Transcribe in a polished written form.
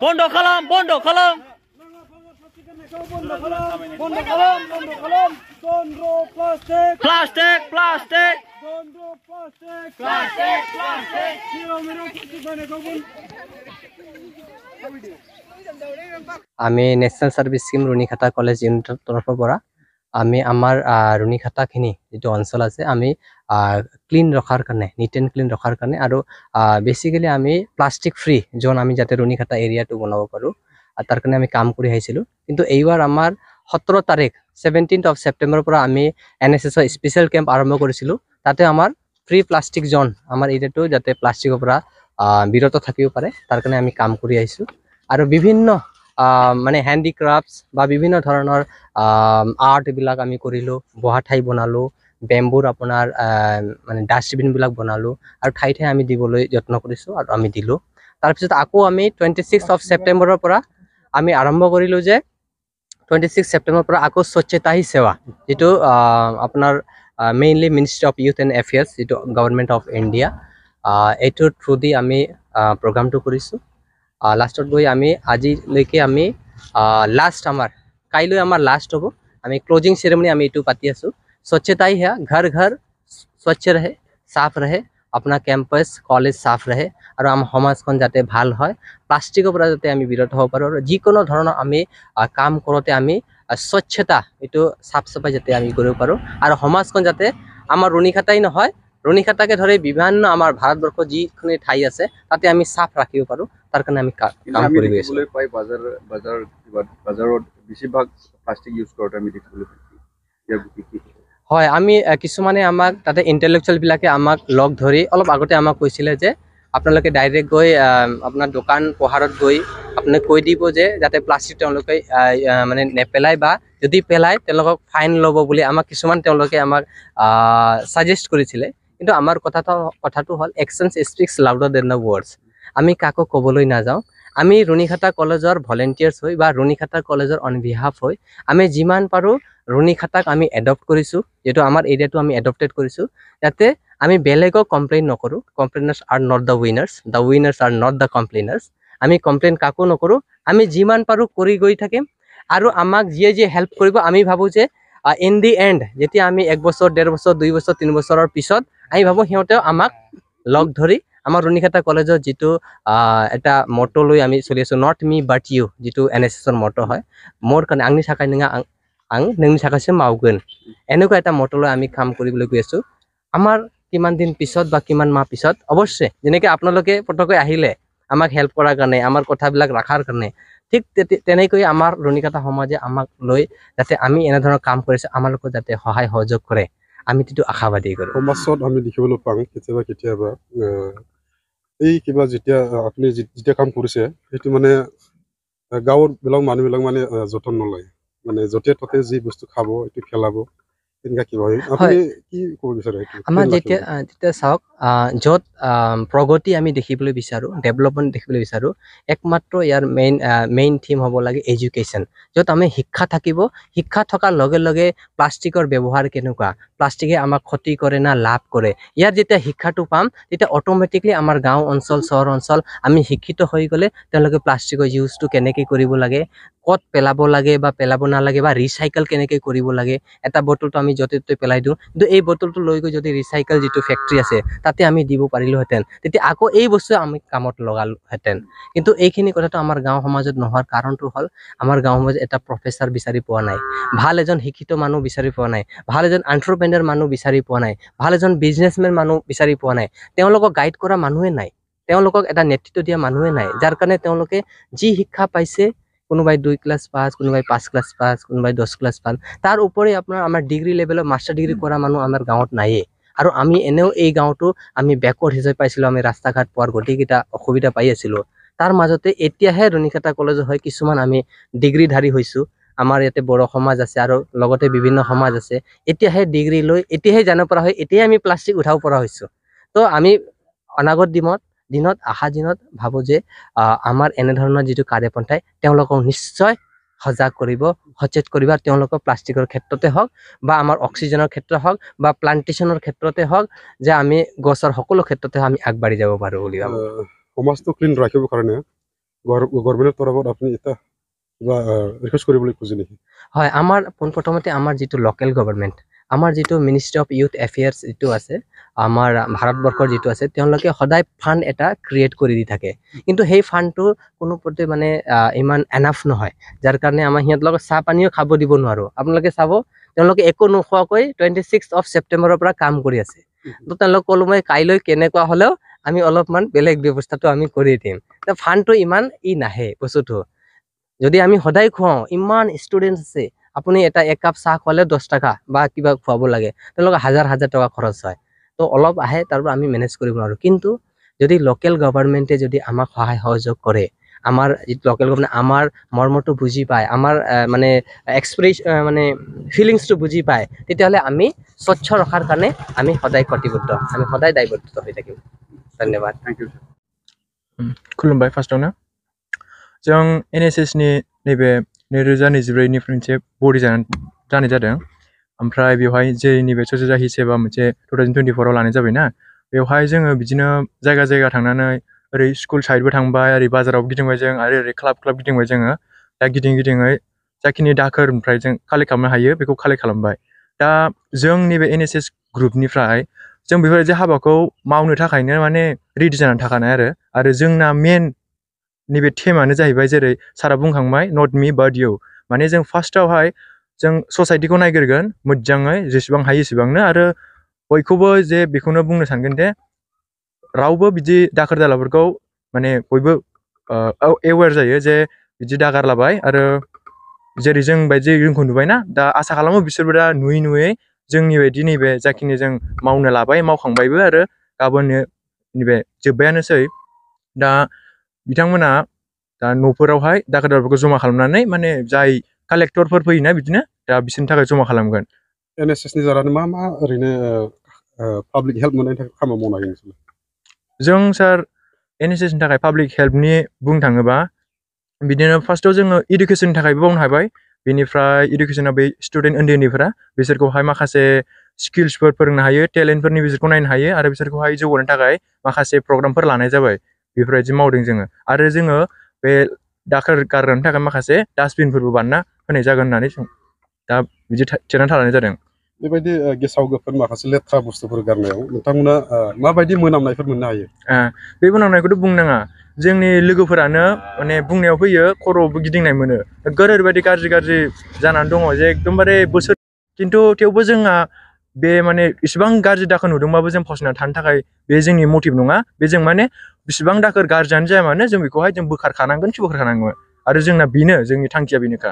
বন্ধ খালাম বন্ধ খালাম প্লাস্টিক প্লাস্টিক আমি national service scheme Runikhata college ইউনিটেৰ তৰফৰ পৰা আমি আমাৰ ৰুনিখাতাখিনি যেটো অঞ্চল আছে আমি ক্লিন ৰখাৰ কাৰণে নিট এণ্ড ক্লিন ৰখাৰ কাৰণে আৰু বেসিক্যালি আমি প্লাষ্টিক ফ্ৰী জোন আমি যাতে ৰুনিখাতা এৰিয়াটো বনাব পাৰো তাৰ কাৰণে আমি কাম কৰি আহিছিলো কিন্তু এইবাৰ আমাৰ 17 তাৰিখ 17th of September পৰা আমি NSS স্পেশাল ক্যাম্প আৰম্ভ কৰিছিলো তাতে আমাৰ ফ্ৰী প্লাষ্টিক জোন আমাৰ এৰিয়াটো যাতে প্লাষ্টিকৰ পৰা বিৰত থাকিব পাৰে তাৰ কাৰণে আমি কাম কৰি আহিছো আৰু বিভিন্ন মানে হ্যান্ডিক্ৰাফটস বা বিভিন্ন ধৰণৰ আৰ্ট বিলাক আমি কৰিলো বহা ঠাই বনালো বেম্বুৰ আপোনাৰ মানে ডাস্টবিন বিলাক বনালো আৰু ঠাই ঠাই আমি দিবলৈ যত্ন কৰিছো আৰু আমি দিলো তাৰ পিছত আকৌ আমি 26th of September পৰা আমি আৰম্ভ কৰিলো যে 26 September পৰা আকৌ স্বচ্ছতা হি সেৱা যেটো আপোনাৰ mainly ministry of youth and affairs যেটো গভৰ্নমেন্ট অফ ইণ্ডিয়া এটোৰ থ্ৰু দি আমি প্ৰগ্ৰামটো কৰিছো লাষ্টত গৈ আমি আজিলৈকে আমি লাষ্ট আমাৰ কাইলৈ আমাৰ লাষ্ট হ'ব আমি ক্লোজিং সেरेमनी আমি এটো পাতি আছো स्वच्छता ही है घर घर स्वच्छ रहे साफ रहे अपना कैंपस कॉलेज साफ रहे और आम समाजখন যাতে ভাল হয় প্লাষ্টিকৰ পৰা যাতে আমি বিৰত হ'ব পাৰো আৰু যিকোনো ধৰণৰ আমি কাম কৰোতে আমি স্বচ্ছতা এটো সাফ সাফাই যাতে আমি কৰিব পাৰো আৰু সমাজখন যাতে আমাৰ ৰুনিখাতাই নহয় ৰুনিখাতাকে ধৰে বিভিন্ন আমাৰ ভাৰতবৰ্ষ যিখিনি ঠাই আছে তাতে আমি সাফ ৰাখিব পাৰো তাৰ কাৰণে আমি কাম কৰি আছো পাই বাজাৰত বেছিভাগ প্লাষ্টিক ইউজ কৰোতে আমি দেখিবলৈ পাইছো হয় আমি কিছুমানে আমাক তাতে ইন্টেলেকচুয়াল বিলাকে আমাক লগ ধৰি অলপ আগতে আমাক কৈছিলে যে আপোনালোকে ডাইৰেক্ট গৈ আপোনাৰ দোকান পহাৰত গৈ আপুনি কৈ দিব যে যাতে প্লাষ্টিক তেওঁলোকে মানে নেপেলাই বা যদি পেলাই তেওঁলোকক ফাইন ল'ব বুলি আমাক কিছুমান তেওঁলোকে আমাক সাজেষ্ট কৰিছিলে কিন্তু আমাৰ কথাটো হল একশনস স্পিক্স লাউডাৰ দেন দ্য ওয়াৰ্ডস আমি কাকো কবলৈ নাযাওঁ আমি ৰুনিখাতা কলেজৰ ভলেন্টিয়াৰ্স হৈ বা ৰুনিখাতা কলেজৰ অন বিহাফ হৈ আমি যিমান পাৰো ৰুনিখাতাক আমি এডপ্ট কৰিছো যেটো আমাৰ এৰিয়াটো আমি এডপ্টেড কৰিছো যাতে আমি বেলেগক কমপ্লেইন নকৰো complainers are not the winners are not the complainers আমি কমপ্লেইন কাকো নকৰো আমি যিমান পাৰো কৰি গৈ থাকিম আৰু আমাক যিয়ে হেল্প কৰিব আমি ভাবো যে ইন দি এন্ড যেতিয়া আমি 1 বছৰ 1.5 বছৰ 2 বছৰ 3 বছৰৰ পিছত আমি ভাবো সিহঁতে আমাক লগ ধৰি আমাৰ ৰুনিখাতা কলেজৰ যেটো এটা মটো লৈ আমি চলি আছো নট মি বাট ইউ যেটো এনএসএছৰ মটো হয় মোৰ কাৰণে আংনি থাকাই নঙা আং নংনি থাকাছে মাউগন এনেকুৱা এটা মটো লৈ আমি কাম কৰিবলৈ গৈ আছো আমাৰ কিমান দিন পিছত বা কিমান মাহ পিছত অৱশ্যে যেনেকৈ আপোনালোকে পটকৈ আহিলে আমাক হেল্প কৰাৰ কাৰণে আমাৰ কথাবিলাক ৰাখাৰ কাৰণে ঠিক তেনেকৈ আমাৰ ৰুনিখাতা সমাজে আমাক লৈ যাতে আমি এনে ধৰণৰ কাম কৰিছে আমালোকক যাতে সহায় সহযোগ কৰে আমি তেটো আশাবাদী কৰো সমাজত আমি দেখিবলৈ পাওঁ কেতিয়াবা এই কিবা যেতিয়া আপুনি যেতিয়া কাম কৰিছে সেইটো মানে গাঁৱৰ বিলাক মানুহবিলাক মানে যতন নলয় মানে যতে ততে যি বস্তু খাব এটো খেলাব তেনেকা কিবা আপুনি কি ক'ব বিচাৰে আমাৰ যেতিয়া চাওক যত প্ৰগতি আমি দেখিবলৈ বিচাৰো ডেভেলপমেন্ট দেখিবলৈ বিচাৰো একমাত্ৰ ইয়াৰ মেইন থিম হ'ব লাগে এডুকেশ্যন যত আমি শিক্ষা থাকিব শিক্ষা থকাৰ লগে লগে প্লাষ্টিকৰ ব্যৱহাৰ কেনেকুৱা প্লাষ্টিকে আমাক ক্ষতি কৰে না লাভ কৰে ইয়াৰ যেতিয়া শিক্ষাটো পাম তেতিয়া অটোমেটিকলি আমাৰ গাঁও অঞ্চল চহৰ অঞ্চল আমি শিক্ষিত হৈ গলে তেওঁলোকে প্লাষ্টিকৰ ইউজটো কেনেকৈ কৰিব লাগে কত পেলাব লাগে বা পেলাব নালাগে বা ৰিসাইকেল কেনেকৈ কৰিব লাগে এটা বটলটো আমি যতে ততে পেলাই দিওঁ কিন্তু এই বটলটো লৈ গৈ যদি ৰিসাইকেল যেটো ফ্যাক্টৰি আছে তাতে আমি দিব পাৰিলোহেতেন তেতিয়া আকৌ এই বস্তু আমি কামত লগালোহেতেন কিন্তু এইখিনি কথাটো আমাৰ গাঁও সমাজত নোহোৱাৰ কাৰণটো হল আমাৰ গাঁও সমাজত এটা প্ৰফেসৰ বিচাৰি পোৱা নাই ভাল এজন শিক্ষিত মানুহ বিচাৰি পোৱা নাই ভাল এজন এন্টাৰপ্ৰেনাৰ মানুহ বিচাৰি পোৱা নাই ভাল এজন বিজনেসম্যান মানুহ বিচাৰি পোৱা নাই তেওঁলোকক গাইড কৰা মানুহে নাই তেওঁলোকক এটা নেতৃত্ব দিয়া মানুহে নাই যাৰ কাৰণে তেওঁলোকে যি শিক্ষা পাইছে কোনোবাই 2 ক্লাস পাস কোনোবাই 5 ক্লাস পাস কোনোবাই 10 ক্লাস পাস তাৰ উপৰি আপোনাৰ আমাৰ ডিগ্ৰী লেভেলৰ মাস্টাৰ ডিগ্ৰী কৰা মানুহ আমাৰ গাঁৱত নাইয়ে আৰু আমি এনেও এই গাঁৱটো আমি ব্যাকওয়াৰ্ড হিচাপে পাইছিলো আমি ৰাস্তা ঘাট পোৱাৰ গতিকেইটা অসুবিধা পাই আছিলো তাৰ মাজতে এতিয়াহে ৰুনিখাতা কলেজ হয় কিছুমান আমি ডিগ্ৰীধাৰী হৈছো আমাৰ ইয়াতে বড় সমাজ আছে আৰু লগতে বিভিন্ন সমাজ আছে এতিয়াহে ডিগ্ৰী লৈ এতিয়াহে জানো পৰা হয় এতিয়াহে আমি প্লাষ্টিক উঠাব পৰা হৈছো তো আমি অনাগত দিনত আহা দিনত ভাবো যে আমাৰ এনে ধৰণৰ যেটো কাৰ্যপন্থাই তেওঁলোকক নিশ্চয় সজাগ কৰিব সচেত কৰিব আৰু তেওঁলোকক প্লাষ্টিকৰ ক্ষেত্ৰতে হওক বা আমাৰ অক্সিজেনৰ ক্ষেত্ৰত হওক বা প্লান্টেশনৰ ক্ষেত্ৰতে হওক যে আমি গছৰ সকলো ক্ষেত্ৰতে আমি আগবাঢ়ি যাব পাৰো বুলি ভাবো সমাজটো ক্লিন ৰাখিবৰ কাৰণে গভৰ্ণমেণ্টৰ তৰফত আপুনি এটা কিবা ৰিকুৱেষ্ট কৰিবলৈ খোজে নেকি? হয়, আমাৰ পোনপ্ৰথমতে আমাৰ যিটো লোকেল গভৰ্ণমেণ্ট, আমাৰ যিটো মিনিষ্ট্ৰি অফ ইউথ এফেয়াৰ্ছ যিটো আছে, আমাৰ ভাৰতবৰ্ষৰ যিটো আছে, তেওঁলোকে সদায় ফাণ্ড এটা ক্ৰিয়েট কৰি দি থাকে। কিন্তু সেই ফাণ্ডটো কোনো প্ৰতি মানে ইমান এনাফ নহয়, যাৰ কাৰণে আমাৰ সিহঁতলোকক চাহ পানীও খাব দিব নোৱাৰোঁ। আপোনালোকে চাব, তেওঁলোকে একো নোখোৱাকৈ 26 ছেপ্টেম্বৰৰ পৰা কাম কৰি আছে। তো তেওঁলোকক ক'লোঁ মই কাইলৈ কেনেকুৱা হ'লেও আমি অলপমান বেলেগ ব্যৱস্থাটো আমি কৰি দিম। ফাণ্ডটো ইমান নাহে বস্তুটো। যদি আমি সদায় খুৱাওঁ, ইমান ষ্টুডেণ্ট আছে, আপুনি এক কাপ চাহ খোৱালে 10 টকা বা কিবা খুৱাব লাগে, তেওঁলোকৰ হাজাৰ টকা খৰচ হয়। তো অলপ আহে, তাৰ পৰা আমি মেনেজ কৰিব নোৱাৰোঁ। কিন্তু যদি লোকেল গভৰ্ণমেণ্টে যদি আমাক সহায় সহযোগ কৰে, আমাৰ যিটো লোকেল গভৰ্ণমেণ্ট আমাৰ মৰ্মটো বুজি পায়, আমাৰ মানে মানে ফিলিংছটো বুজি পায়, তেতিয়াহ'লে আমি স্বচ্ছ ৰখাৰ কাৰণে আমি সদায় প্ৰতিবদ্ধ, আমি সদায় দায়বদ্ধ হৈ থাকিম। ধন্যবাদ। Thank you. खुलुमबाय फार्स्टआवनो जों NSSनि नैबे 2024 मोनसे बडि जानाय जादों। ओमफ्राय बेवहाय जे नैबे ससेजा हिसेबा मोनसे 2024 आव लानाय जाबायना, बेवहाय जोङो बिदिनो जायगा जायगा थांनानै ओरै स्कुल साइडबो थांबाय, ओरै बाजाराव गिदिंबाय जों, आरो ओरै क्लाब गिदिंबाय जोङो। दा गिदिङै जाखिनि दाखोरनिफ्राय जों कालेक्ट खालामनो हायो बेखौ कालेक्ट खालामबाय। दा जों नैबे NSS ग्रुपनिफ्राय जों बेफोरबायदि हाबाखौ मावनो थाखायनो माने रेडि जानानै थाखानाय आरो जोंना मेन नैबे थेमानो जाहैबाय जेरै सारा बुंखांबाय, नट मी बाट इउ। माने जों फार्स्टआवहाय जों ससाइटिखौ नायग्रोगोन मोजाङै, जेसेबां हायो एसेबांनो, आरो बयखौबो जे बेखौनो बुंनो सानगोन दे रावबो बिदि दाखोर दालाफोरखौ माने बयबो एवेर जायो जे बिदि दागारलाबाय। आरो जेरै जोंखौ नुबायना, दा आसा खालामो बिसोरबो दा नुयै जोंनि बायदि नैबे जाखिनि जों मावनो लाबाय, मावखांबायबो, आरो गाबोननो नैबे जोब्बायानोसै। दा बिथांमोना दा न'फोरावहाय दाखोर दालाफोरखौ जमा खालामनानै माने जाय कालेक्टरफोर फैयोना बिदिनो, दा बिसोरनि थाखाय जमा खालामगोन। NSS नि जारानो मा ओरैनो पाब्लिक हेल्प मोननायनि थाखाय खामानि मावनो हायो नोंसोर? जों सार NSS नि थाखाय पाब्लिक हेल्पनि बुंनो थाङोबा बिदिनो फार्स्टआव जोङो इडुकेसननि थाखायबो मावनो हाबाय। बेनिफ्राय इडुकेसनाव बे स्टुडेन्ट उन्दैफोरा बिसोरखौहाय माखासे स्किल्सफोर फोरोंनो हायो, टेलेन्टफोरनि बिसोरखौ नायनो हायो, आरो बिसोरखौहाय जौगानो थाखाय माखासे प्रग्रामफोर लानाय जाबाय। बेफोरबायदि मावदों जोङो। आरो जोङो बे दाखोर गारनो थाखाय माखासे डास्टबिनफोरबो बानायना होनाय जागोन होननानै जों दा बिदि थिरांथा लानाय जादों। बेबायदि गेसाव गोफोन माखासे लेथ्रा बुस्थुफोर गारनायाव नोंथांमोना माबायदि मोनामनायफोर मोननो हायो? बे मोनामनायखौथ' बुंनाङा, जोंनि लोगोफोरानो माने बुंनायाव फैयो खर'बो गिदिंनाय मोनो। ओरैबायदि गाज्रि जानानै दङ जे एकदमबारे बोसोर, खिन्थु थेवबो जोंहा बे माने इसिबां गाज्रि दाखोर नुदोंबाबो जों फावसायना थानो थाखाय बे जोंनि मटिभ नङा। बे जों माने बिसिबां दाखोर गाज्रियानो जाया मानो जों बेखौहाय जों बोखारखानांगोन, आरो जोंना बेनो, जोंनि थांखिया बेनोखा।